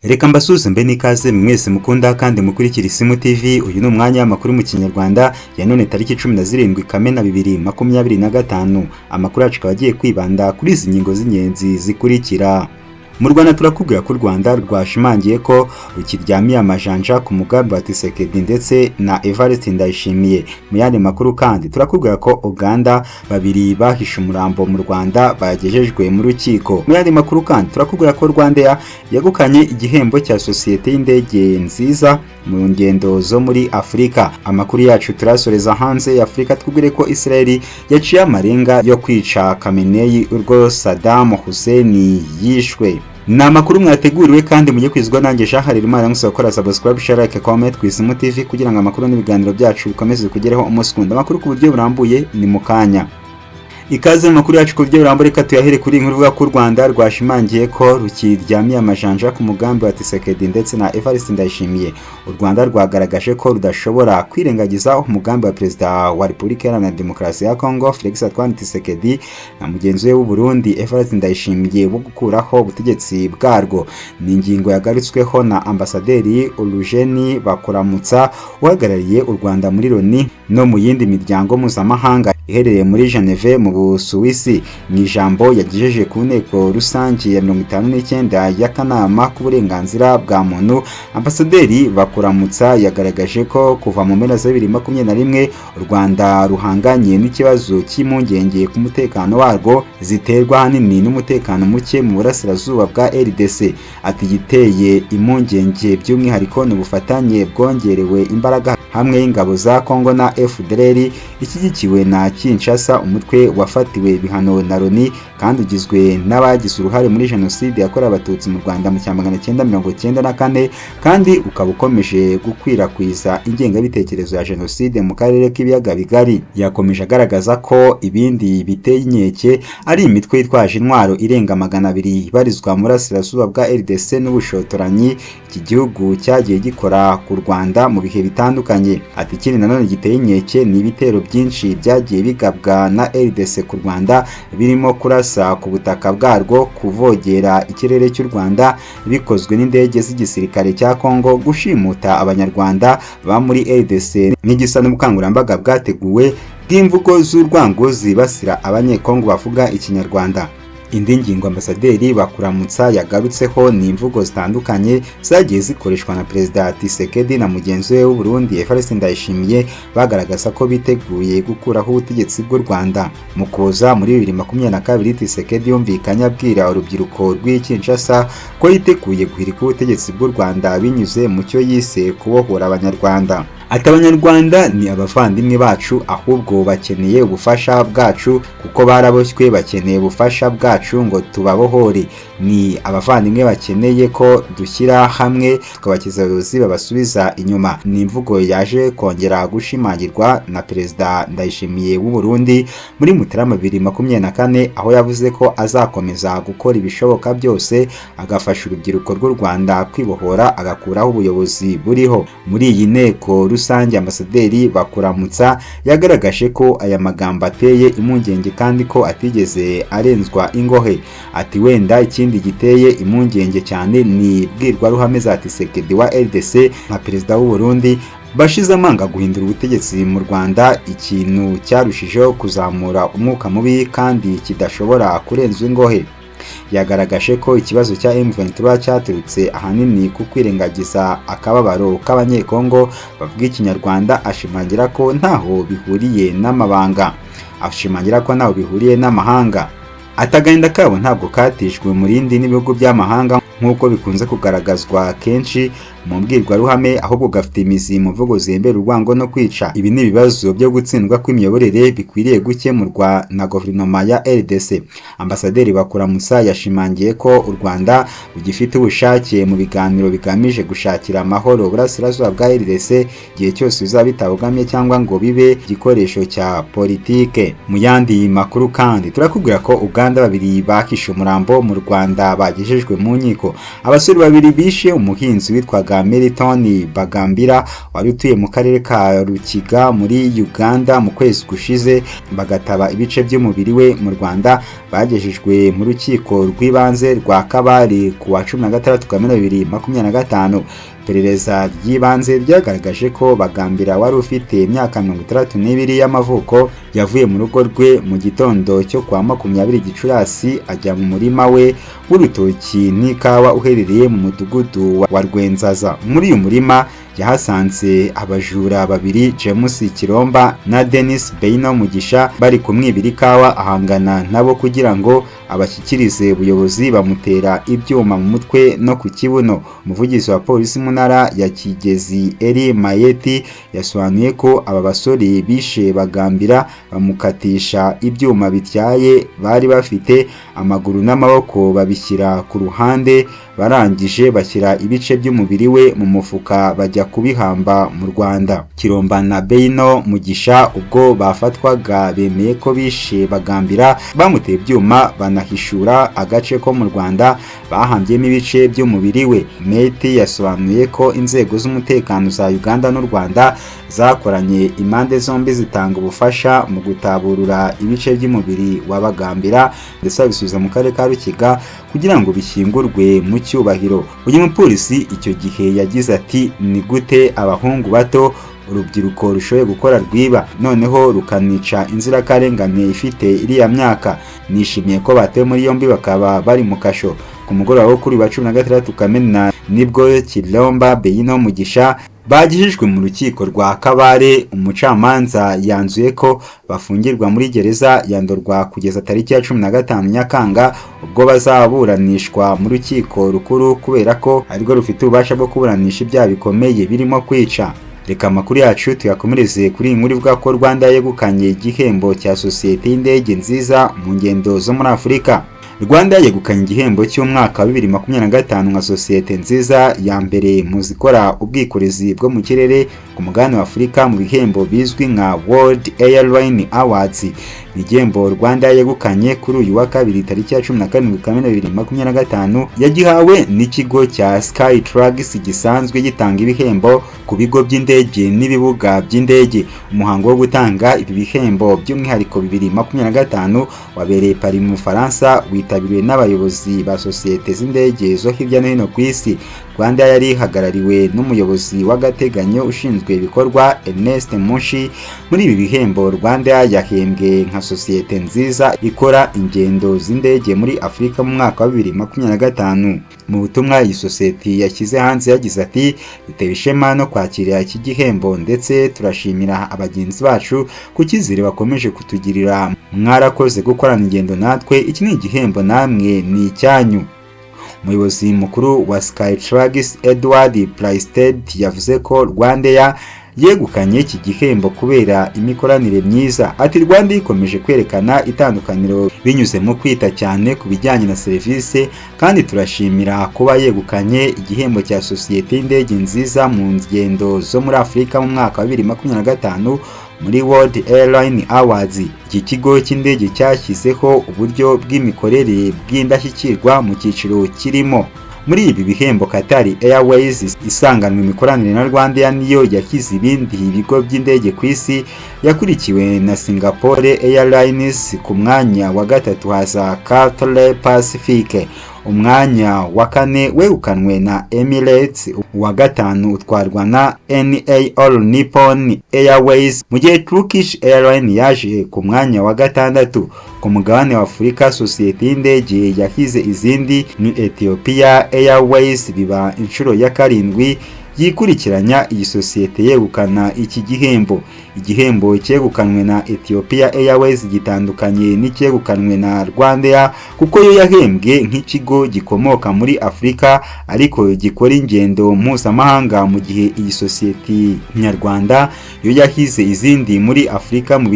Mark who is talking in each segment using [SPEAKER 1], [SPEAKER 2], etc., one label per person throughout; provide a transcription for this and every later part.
[SPEAKER 1] Reka mbasuze mbe n'ikaze mwese mukunda kandi mukurikira Isimu TV. Uyu ni umwanya w'amakuru mu Kinyarwanda ya none tariki 17 Kamena 2025. Amakuru yacu akaba agiye kwibanda kuri izi ngingo z'ingenzi zikurikira. Mu Rwanda turakubwira ko u Rwanda rwashimangiye ko rukiryamiye amajanja ku mugambi wa Tshisekedi ndetse na Evariste Ndayishimiye. Mu yandi makuru kandi turakubwira ko Uganda babiri bahishe umurambo mu Rwanda bagejejwe mu rukiko. Mu yandi makuru kandi turakubwira ko Rwandair yegukanye igihembo cya sosiyete y'indege nziza mu ngendo zo muri Afurika. Amakuru yacu turasoreza hanze ya Afurika, twubwire ko Israel yaciye amarenga yo kwica Khamenei urwo Saddam Hussein yishwe. Ni amakuru mwateguriwe kandi mujye kwizwa nanjye Jean Harerimana, musaba gukora subscribe, share, like, comment ku Isimu TV kugira ngo amakuru n'ibiganiro byacu bikomeze kugereho umunsi ku wundi. Amakuru ku buryo burambuye ni mu kanya. Ikaze mu makuru yacu ku buryo burambuye, reka tuyahere kuri inkuru ivuga ko u Rwanda rwashimangiye ko rukiryamiye amajanja ku mugambi wa Tshisekedi ndetse na Evariste Ndayishimiye. U Rwanda rwagaragaje ko rudashobora kwirengagiza umugambi wa Perezida wa Repubulika Iharanira Demokarasi ya Congo Felix Antoine Tshisekedi na mugenzi we w'u Burundi Evariste Ndayishimiye wo gukuraho ubutegetsi bwarwo. Ni ingingo yagarutsweho na Ambasaderi Eugene Bakuramutsa uhagarariye u Rwanda muri Loni no mu yindi miryango mpuzamahanga iherereye muri Geneve mu Busuwisi. Mu ijambo yagejeje ku nteko rusange ya 59 y'akanama k'uburenganzira bwa muntu, Ambasaderi Bakuramutsa yagaragaje ko kuva mu mpera za 2021 u Rwanda ruhanganye n'ikibazo cy'impungenge ku mutekano warwo ziterwa ahanini n'umutekano muke mu burasirazuba bwa RDC. Ati giteye impungenge by'umwihariko n'ubufatanye bwongerewe imbaraga hamwe y'ingabo za Congo na FDLR ishyigikiwe na Kinshasa, umutwe wafatiwe ibihano na Loni kandi ugizwe n'abagize uruhare muri jenoside yakorewe abatutsi mu Rwanda mu 1994 kandi ukaba ukomeje gukwirakwiza ingengabitekerezo ya jenoside mu karere k'ibiyaga bigari. Yakomeje agaragaza ko ibindi biteye inkeke ari imitwe yitwaje intwaro irenga 200 ibarizwa mu burasirazuba bwa RDC n'ubushotoranyi iki gihugu cyagiye gikora ku Rwanda mu bihe bitandukanye. Ati ikindi nanone giteye inkeke ni ibitero byinshi byagiye bigabwa na RDC ku Rwanda birimo kurasa ku butaka bwarwo, kuvogera ikirere cy'u Rwanda bikozwe n'indege z'igisirikare cya Congo, gushimuta abanyarwanda ba muri RDC n'igisa n'ubukangurambaga bwateguwe bw'imvugo z'urwango zibasira abanyekongo bavuga ikinyarwanda. Indi ngingo Ambasaderi Bakuramutsa yagarutseho ni imvugo zitandukanye zagiye zikoreshwa na Perezida Tshisekedi na mugenzi we w'u Burundi Evariste Ndayishimiye bagaragaza ko biteguye gukuraho ubutegetsi bw'u Rwanda. Mu kuza muri 2022 Tshisekedi yumvikanye abwira urubyiruko rw'Kinshasa ko yiteguye guhirika ubutegetsi bw'u Rwanda binyuze mu cyo yise kubohora abanyarwanda. Ati abanyarwanda ni abavandimwe bacu, ahubwo bakeneye ubufasha bwacu kuko baraboshywe, bakeneye ubufasha bwacu ngo tubabohore. Ni abavandimwe bakeneye ko dushyira hamwe tukabakiza abayobozi babasubiza inyuma. Ni imvugo yaje kongera gushimangirwa na Perezida Ndayishimiye w'u Burundi muri Mutarama 2024 aho yavuze ko azakomeza gukora ibishoboka byose agafasha urubyiruko rw'u Rwanda kwibohora agakuraho ubuyobozi buriho. Muri iyi nteko rusange Ambasaderi Bakuramutsa yagaragaje ko aya magambo ateye impungenge kandi ko atigeze arenzwa ingohe. Ati wenda ikindi giteye impungenge cyane ni bwirwaruhame za Tshisekedi wa RDC nka Perezida w'u Burundi bashize amanga guhindura ubutegetsi mu Rwanda, ikintu cyarushijeho kuzamura umwuka mubi kandi kidashobora kurenzwa ingohe. Yagaragaje ko ikibazo cya M23 cyaturutse ahanini ku kwirengagiza akababaro k'abanyekongo bavuga ikinyarwanda, ashimangira ko ntaho bihuriye n'amabanga, ashimangira ko ntaho bihuriye n'amahanga. Atagahinda kabo ntabwo katishwe mu rindi n'ibihugu by'amahanga nk'uko bikunze kugaragazwa kenshi mu mbwirwaruhame, ahubwo gafite imizi mu mvugo zembera urwango no kwica. Ibi ni ibibazo byo gutsindwa kw'imiyoborere bikwiriye gukemurwa na guverinoma ya RDC. Ambasaderi Bakuramutsa yashimangiye ko u Rwanda rugifite ubushake mu biganiro bigamije gushakira amahoro burasirazuba bwa RDC igihe cyose bizaba bitabogamye cyangwa ngo bibe igikoresho cya politike. Mu yandi makuru kandi turakubwira ko Uganda babiri bahishe umurambo mu Rwanda bagejejwe mu nkiko. Abasore babiri bishe umuhinzi witwaga bwa Meriton Bagambira wari utuye mu karere ka Rukiga muri Uganda mu kwezi gushize, bagataba ibice by'umubiri we mu Rwanda, bagejejwe mu rukiko rw'ibanze rwa Kabare ku wa 16 Kamena 2025. Iperereza ry'ibanze ryagaragaje ko Bagambira wari ufite imyaka 32 y'amavuko yavuye mu rugo rwe mu gitondo cyo kwa 20 Gicurasi ajya mu murima we w'urutoki n'ikawa uherereye mu mudugudu wa Rwenzaza. Muri uyu murima yahasanze abajura babiri, James Kiromba na Dennis Beino Mugisha, bari kumwibira ikawa ahangana nabo kugira ngo abashyikirize ubuyobozi, bamutera ibyuma mu mutwe no ku kibuno. Umuvugizi wa polisi mu ntara ya Kigezi Eri Mayeti yasobanuye ko aba basore bishe Bagambira bamukatisha ibyuma bityaye bari bafite amaguru n'amaboko, babishyira ku ruhande, barangije bashyira ibice by'umubiri we mu mufuka bajya kubihamba mu Rwanda. Kiromba na Beino Mugisha ubwo bafatwaga bemeye ko bishe Bagambira, bamuteye ibyuma banahishura agace ko mu Rwanda bahambyemo ibice by'umubiri we. Meti yasobanuye ko inzego z'umutekano za Uganda n'u Rwanda zakoranye impande zombi zitanga ubufasha mu gutaburura ibice by'umubiri wa Bagambira ndetse babisubiza mu karere ka Rukiga kugira ngo bishyingurwe mu cyubahiro. Uyu mupolisi icyo gihe yagize ati, ni gute abahungu bato urubyiruko rushoboye gukora rwiba noneho rukanica inzirakarengane ifite iriya myaka? Nishimiye ko batewe muri yombi bakaba bari mu kasho. Ku mugoroba wo kuri wa 16 Kamena nibwo Kiromba Beino Mugisha bagejejwe mu rukiko rwa Kabare. Umucamanza yanzuye ko bafungirwa muri gereza ya Ndorwa kugeza tariki ya 15 Nyakanga ubwo bazaburanishwa mu rukiko rukuru, kubera ko arirwo rufite ububasha bwo kuburanisha ibyaha bikomeye birimo kwica. Reka amakuru yacu tuyakomereze kuri inkuru ivuga ko Rwanda yegukanye igihembo cya sosiyete y'indege nziza mu ngendo zo muri Afurika. Rwanda yegukanye igihembo cy'umwaka wa 2025 nka sosiyete nziza ya mbere mu zikora ubwikorezi bwo mu kirere ku mugabane wa Afurika mu bihembo bizwi nka World Airline Awards. Igihembo Rwanda yegukanye kuri uyu wa kabiri tariki ya 17 Kamena 2025 yagihawe n'ikigo cya Skytrax gisanzwe gitanga ibihembo ku bigo by'indege n'ibibuga by'indege. Umuhango wo gutanga ibi bihembo by'umwihariko 2025 wabereye Paris mu Faransa, witabiriwe n'abayobozi ba sosiyete z'indege zo hirya no hino ku isi. Rwanda yari ihagarariwe n'umuyobozi w'agateganyo ushinzwe ibikorwa Ernest Mushi. Muri ibi bihembo Rwanda yahembwe nka sosiyete nziza ikora ingendo z'indege muri Afurika mu mwaka wa 2025. Mu butumwa iyi sosiyete yashyize hanze yagize ati, dutewe ishema no kwakira iki gihembo ndetse turashimira abagenzi bacu ku cyizere bakomeje kutugirira. Mwarakoze gukorana ingendo natwe, iki ni igihembo namwe ni icyanyu. Umuyobozi mukuru wa Skytrax Edward Plaisted yavuze ko Rwanda yegukanye iki gihembo kubera imikoranire myiza. Ati, Rwanda ikomeje kwerekana itandukaniro binyuze mu kwita cyane ku bijyanye na serivisi, kandi turashimira kuba yegukanye igihembo cya sosiyete y'indege nziza mu ngendo zo muri Afurika mu mwaka wa 2025 muri World Airline Awards. Iki kigo cy'indege cyashyizeho uburyo bw'imikorere bw'indashyikirwa mu cyiciro kirimo. Muri ibi bihembo Qatar Airways isanganwe imikoranire na Rwanda niyo yakize ibindi bigo by'indege ku isi, yakurikiwe na Singapore Airlines. Ku mwanya wa gatatu haza Cathay Pacific, umwanya wa kane wegukanwe na Emirates, uwa gatanu utwarwa na NA All Nippon Airways, mu gihe Turkish Airlines yaje ku mwanya wa gatandatu. Ku mugabane wa Afurika sosiyete y'indege yahize izindi ni Ethiopia Airways, biba inshuro ya karindwi yikurikiranya iyi sosiyete yegukana iki gihembo. Igihembo cyegukanwe na Ethiopia Airways gitandukanye n'icyegukanwe na Rwanda kuko yo yahembwe nk'ikigo gikomoka muri Afurika ariko gikora ingendo mpuzamahanga, mu gihe iyi sosiyete nyarwanda yo yahize izindi muri Afurika mu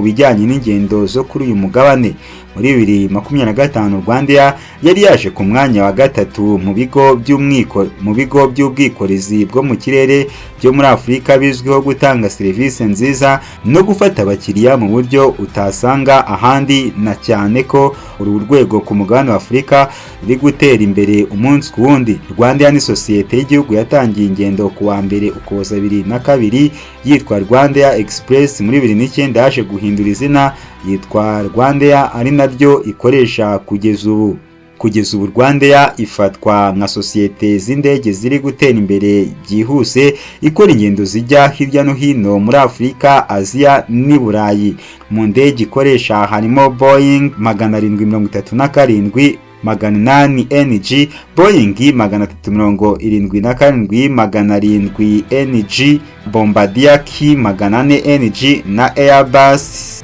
[SPEAKER 1] bijyanye n'ingendo zo kuri uyu mugabane. Muri 2025 Rwanda yari yaje ku mwanya wa gatatu mu bigo by'ubwikorezi bwo mu kirere byo muri Afurika bizwiho gutanga serivisi nziza no gufata abakiriya mu buryo utasanga ahandi, na cyane ko uru rwego ku mugabane wa Afurika ruri gutera imbere umunsi ku wundi. Rwandair ni sosiyete y'igihugu yatangiye ingendo ku wa mbere Ukuboza 2002 yitwa Rwandair Express. Muri 2009 yaje guhindura izina yitwa Rwandair, ari naryo ikoresha kugeza ubu. Rwandair ifatwa nka sosiyete z'indege ziri gutera imbere byihuse, ikora ingendo zijya hirya no hino muri Afurika, Aziya n'i Burayi. Mu ndege ikoresha harimo Boeing 737 800 NG, Boeing 377 700 NG, Bombardier Ki 400 NG na Airbus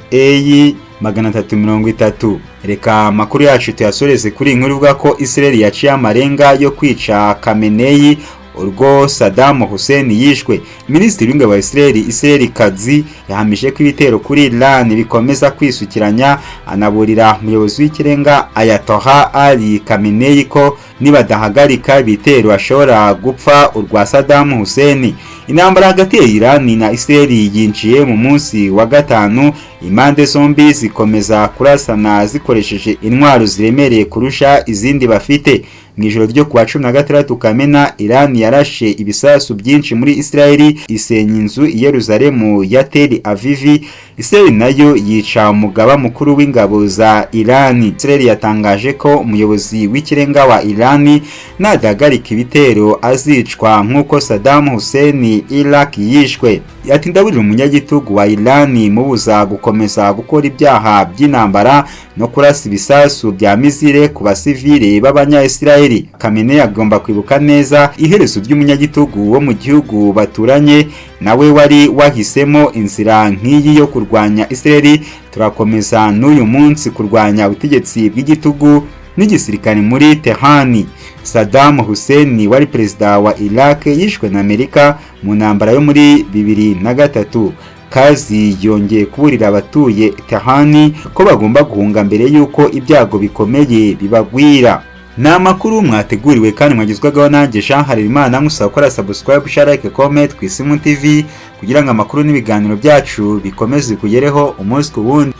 [SPEAKER 1] A330. Reka amakuru yacu tuyasoreze kuri inkuru ivuga ko Israel yaciye amarenga yo kwica Khamenei urwo Saddam Hussein yishwe. Minisitiri w'ingabo wa Israel Katz yahamije ko ibitero kuri Iran bikomeza kwisukiranya, anaburira umuyobozi w'ikirenga Ayatollah Ali Khamenei ko nibadahagarika ibitero ashobora gupfa urwa Saddam Hussein. Intambara hagati ya Iran na Israel yinjiye mu munsi wa gatanu, impande zombi zikomeza kurasana zikoresheje intwaro ziremereye kurusha izindi bafite. Mu ijoro ryo kuwa 16 Kamena, Iran yarashe ibisasu byinshi muri Israel, isenya inzu i Yerusalemu ya Tel Aviv. Israel nayo yica umugaba mukuru w'ingabo za Iran. Israel yatangaje ko umuyobozi w'ikirenga wa Iran nadahagarika ibitero azicwa nk'uko Saddam Hussein Iraq yishwe. Yatindaburira umunyagitugu wa Iran mubuza gukomeza gukora ibyaha by'intambara no kurasa ibisasu bya misile ku basivile b'abanya-Israel. Khamenei agomba kwibuka neza iherezo ry'umunyagitugu wo mu gihugu baturanye, nawe wari wahisemo inzira nk'iyi yo kurwanya Israel. Turakomeza n'uyu munsi kurwanya ubutegetsi bw'igitugu n'igisirikare muri Tehran. Saddam Hussein wari perezida wa Iraq yishwe na Amerika mu ntambara yo muri 2003. Kazi yongeye kuburira abatuye Tehran ko bagomba guhunga mbere yuko ibyago bikomeye bibagwira. Ni amakuru mwateguriwe kandi mwagizwagaho nanjye Jean Harerimana. Musaba gukora subscribe, share, like, comment ku Isimu TV kugira ngo amakuru n'ibiganiro byacu bikomeze kugereho umunsi ku wundi.